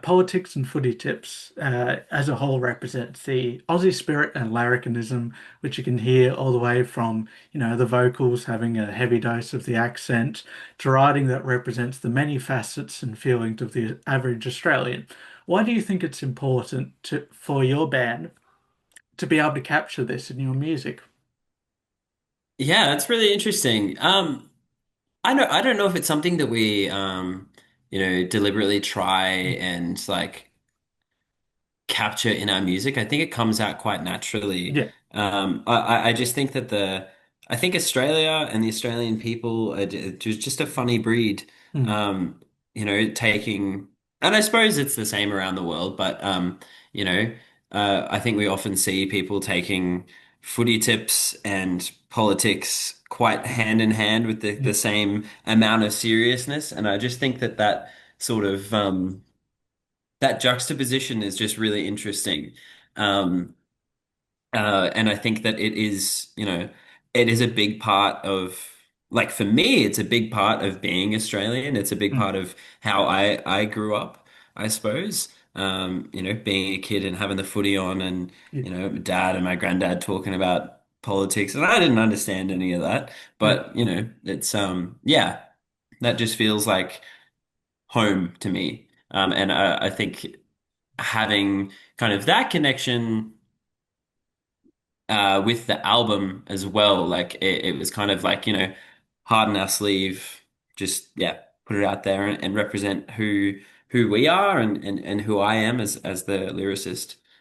politics and footy tips as a whole represents the Aussie spirit and larrikinism, which you can hear all the way from, the vocals having a heavy dose of the accent to writing that represents the many facets and feelings of the average Australian. Why do you think it's important for your band to be able to capture this in your music? Yeah, that's really interesting. I don't know if it's something that we deliberately try and like capture in our music. I think it comes out quite naturally. Yeah. I just think that I think Australia and the Australian people are just a funny breed. Mm. Um, taking, and I suppose it's the same around the world, but you know, I think we often see people taking footy tips and politics quite hand in hand with Yeah. the same amount of seriousness, and I just think that sort of that juxtaposition is just really interesting. Um, and I think that it is a big part of, like for me, it's a big part of being Australian. It's a big Mm. part of how I grew up, I suppose. Being a kid and having the footy on and, Yeah. dad and my granddad talking about politics. And I didn't understand any of that. Yeah. But, it's, yeah, that just feels like home to me. And I think having kind of that connection with the album as well, like it was kind of like, hard in our sleeve, just yeah, put it out there and represent who we are and who I am as the lyricist.